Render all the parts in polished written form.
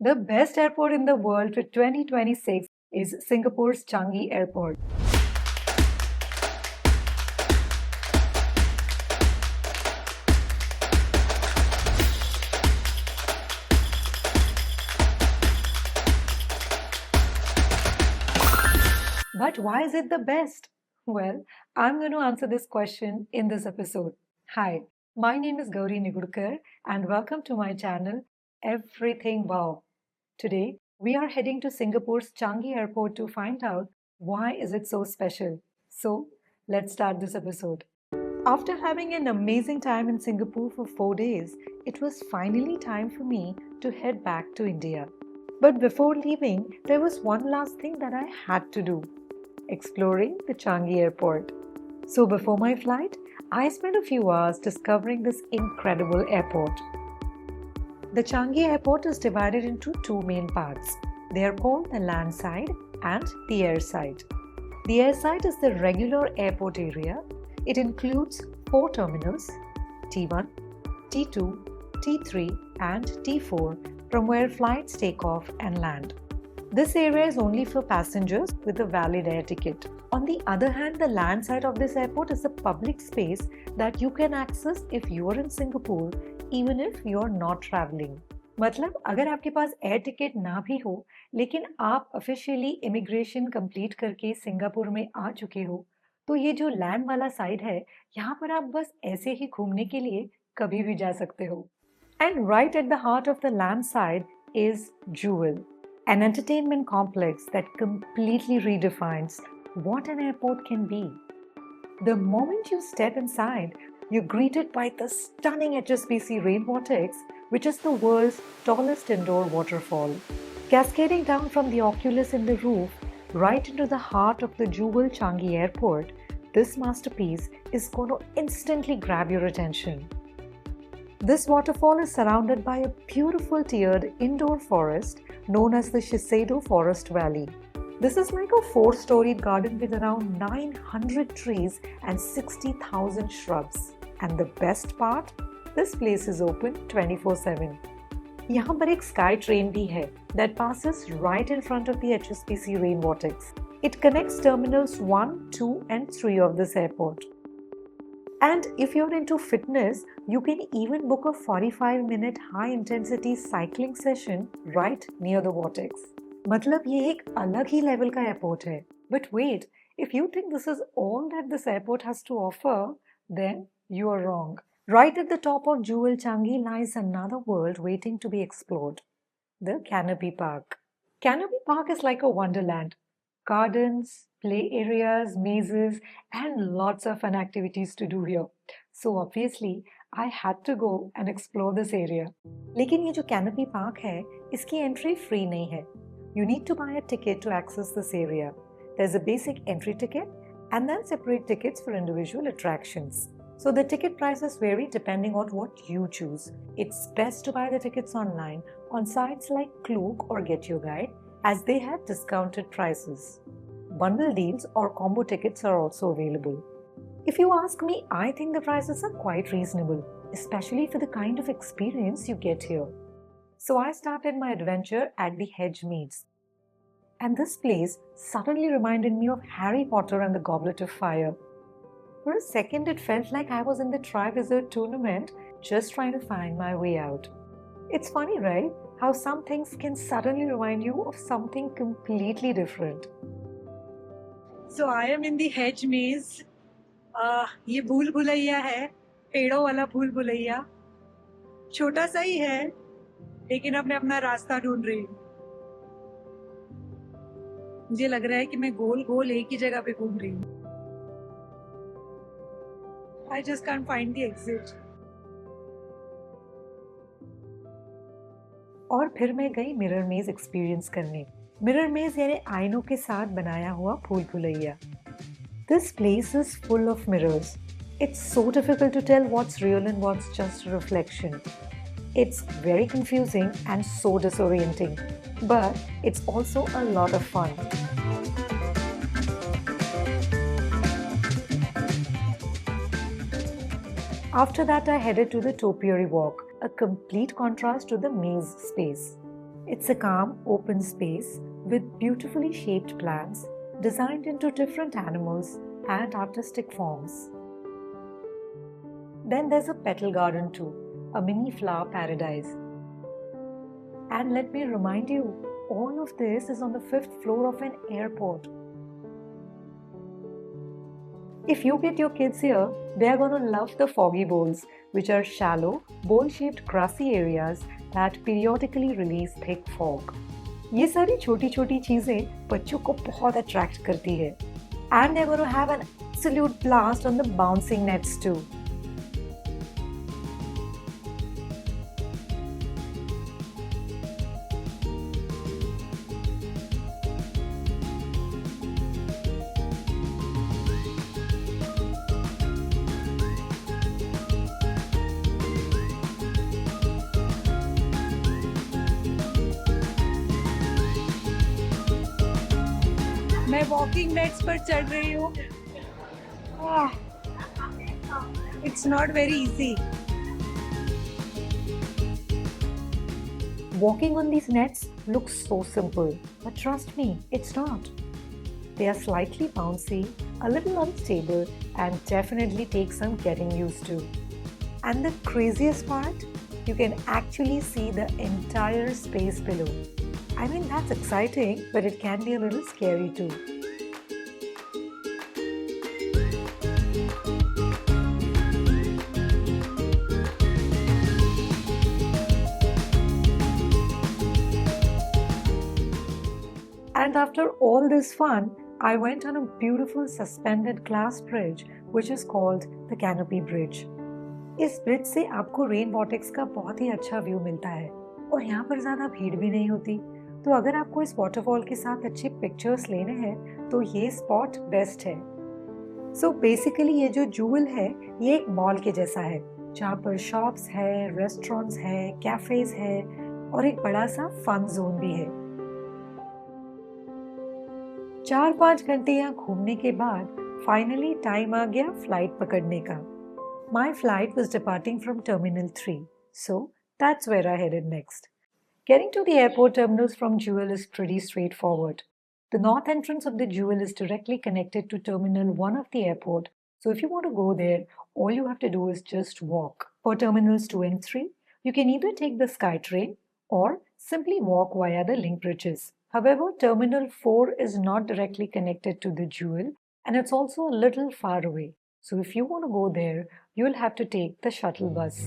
The best airport in the world for 2026 is Singapore's Changi Airport. But why is it the best? Well, I'm going to answer this question in this episode. Hi, my name is gaurinigudkar and welcome to my channel, Everything Wow. Today, we are heading to Singapore's Changi Airport to find out why is it so special. So, let's start this episode. After having an amazing time in Singapore for 4 days, it was finally time for me to head back to India. But before leaving, there was one last thing that I had to do: exploring the Changi Airport. So before my flight, I spent a few hours discovering this incredible airport. The Changi Airport is divided into two main parts. They are called the land side and the air side. The air side is the regular airport area. It includes 4 terminals: T1, T2, T3 and T4, from where flights take off and land. This area is only for passengers with a valid air ticket. On the other hand, the land side of this airport is a public space that you can access if you are in Singapore, even if you are not traveling. मतलब अगर आपके पास air ticket ना भी हो, लेकिन आप officially immigration complete करके Singapore में आ चुके हो, तो ये जो लैंड वाला साइड है, यहाँ पर आप बस ऐसे ही घूमने के लिए कभी भी जा सकते हो. And right at the heart of the land side is Jewel, an entertainment complex that completely redefines what an airport can be. The moment you step inside, you're greeted by the stunning HSBC Rain Vortex, which is the world's tallest indoor waterfall. Cascading down from the oculus in the roof right into the heart of the Jewel Changi Airport, this masterpiece is going to instantly grab your attention. This waterfall is surrounded by a beautiful tiered indoor forest known as the Shiseido Forest Valley. This is like a 4-storied garden with around 900 trees and 60,000 shrubs. And the best part? This place is open 24/7. यहाँ पर एक sky train भी है that passes right in front of the HSBC Rain Vortex. It connects terminals 1, 2 and 3 of this airport. And if you're into fitness, you can even book a 45-minute high-intensity cycling session right near the vortex. मतलब ये एक अलग ही level का airport है. But wait, if you think this is all that this airport has to offer, then you are wrong. Right at the top of Jewel Changi lies another world waiting to be explored: the Canopy Park. Canopy Park is like a wonderland. Gardens, play areas, mazes, and lots of fun activities to do here. So obviously, I had to go and explore this area. लेकिन ये जो Canopy Park है, इसकी entry free नहीं है. You need to buy a ticket to access this area. There's a basic entry ticket and then separate tickets for individual attractions. So the ticket prices vary depending on what you choose. It's best to buy the tickets online on sites like Klook or Get Your Guide, as they have discounted prices. Bundle deals or combo tickets are also available. If you ask me, I think the prices are quite reasonable, especially for the kind of experience you get here. So I started my adventure at the Hedge meets. And this place suddenly reminded me of Harry Potter and the Goblet of Fire. For a second, it felt like I was in the Tri-Wizard tournament, just trying to find my way out. It's funny, right? How some things can suddenly remind you of something completely different. So I am in the Hedge maze. ये भूल भुलैया है, पेड़ों वाला भूल भुलैया. छोटा सा ही है, लेकिन अब मैं अपना रास्ता ढूंढ रही हूँ. मुझे लग रहा है कि मैं गोल गोल एक ही जगह पे घूम रही हूँ. I just can't find the exit. और फिर मैं गई मिरर मेज एक्सपीरियंस करने. मिरर मेज यानी आईनों के साथ बनाया हुआ भूल Bhulaiyaa. This place is full of mirrors. It's so difficult to tell what's real and what's just a reflection. It's very confusing and so disorienting, but it's also a lot of fun. After that, I headed to the Topiary walk, a complete contrast to the maze space. It's a calm, open space with beautifully shaped plants designed into different animals and artistic forms. Then there's a petal garden too, a mini flower paradise. And let me remind you, all of this is on the 5th floor of an airport. If you get your kids here, they are going to love the foggy bowls, which are shallow, bowl-shaped grassy areas that periodically release thick fog. ये सारी छोटी छोटी चीजें बच्चों को बहुत attract करती है. And they're going to have an absolute blast on the bouncing nets too. मैं वॉकिंग नेट्स पर चढ़ रही हूँ. It's not very easy. Walking on these nets looks so simple, but trust me, it's not. They are slightly bouncy, a little unstable, and definitely take some getting used to. And the craziest part, you can actually see the entire space below. I mean, that's exciting, but it can be a little scary too. And after all this fun, I went on a beautiful suspended glass bridge which is called the Canopy Bridge. इस bridge से आपको rain vortex का बहुत ही अच्छा view मिलता है और यहाँ पर ज़्यादा भीड़ भी नहीं होती. तो अगर आपको इस वाटरफॉल के साथ अच्छे पिक्चर्स लेने हैं तो ये स्पॉट बेस्ट है. सो बेसिकली ये जो जूवल है ये एक मॉल के जैसा है जहाँ पर शॉप्स है, रेस्टोरेंट्स है, कैफेज है और एक बड़ा सा फन जोन भी है. 4-5 घंटे यहाँ घूमने के बाद फाइनली टाइम आ गया फ्लाइट पकड़ने का. My flight was departing from Terminal 3, so that's where I headed next. Getting to the airport terminals from Jewel is pretty straightforward. The north entrance of the Jewel is directly connected to Terminal 1 of the airport, so if you want to go there, all you have to do is just walk. For Terminals 2 and 3, you can either take the SkyTrain or simply walk via the link bridges. However, Terminal 4 is not directly connected to the Jewel and it's also a little far away. So if you want to go there, you'll have to take the shuttle bus.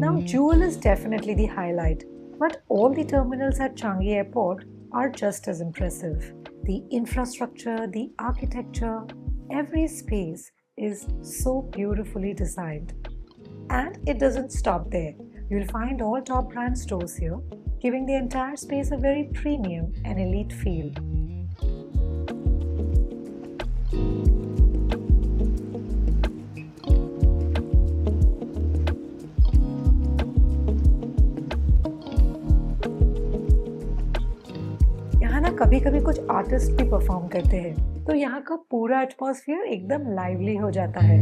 Now, Jewel is definitely the highlight, but all the terminals at Changi Airport are just as impressive. The infrastructure, the architecture, every space is so beautifully designed. And it doesn't stop there. You'll find all top brand stores here, giving the entire space a very premium and elite feel. कभी कभी कुछ artist भी perform करते हैं तो यहाँ का पूरा एटमॉस्फेयर एकदम लाइवली हो जाता है.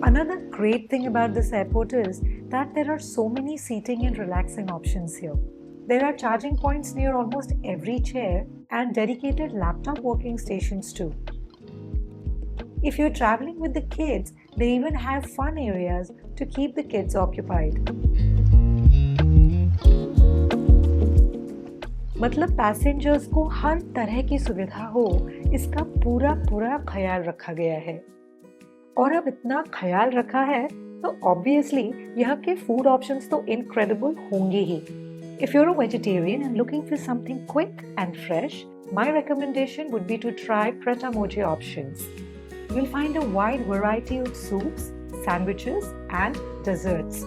Another great thing about this airport is that there are so many seating and relaxing options here. There are charging points near almost every chair and dedicated laptop working stations too. If you're traveling with the kids, they even have fun areas to keep the kids occupied. मतलब passengers को हर तरह की सुविधा हो इसका पूरा ख्याल रखा गया है. और अब इतना ख्याल रखा है तो ऑब्वियसली यहाँ के फूड ऑप्शंस तो इनक्रेडिबल होंगे ही. If you are a vegetarian and looking for something quick and fresh, my recommendation would be to try Preta Mochi options. You will find a wide variety of soups, sandwiches and desserts.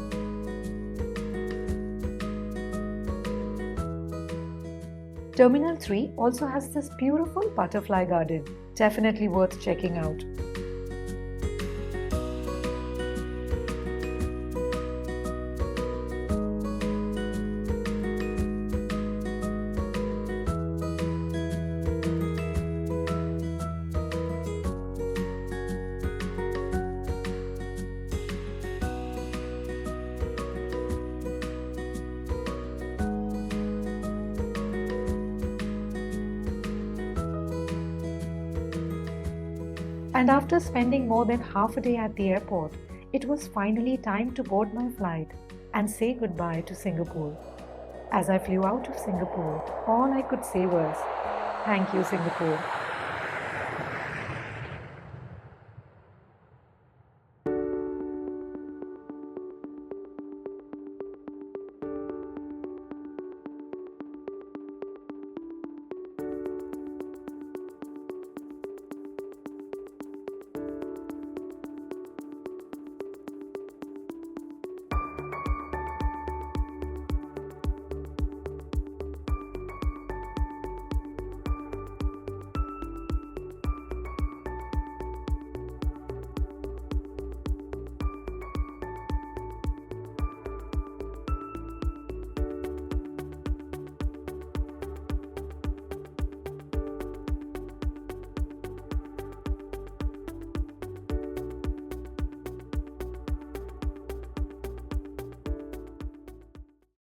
Terminal 3 also has this beautiful butterfly garden, definitely worth checking out. And after spending more than half a day at the airport, it was finally time to board my flight and say goodbye to Singapore. As I flew out of Singapore, all I could say was, "Thank you, Singapore."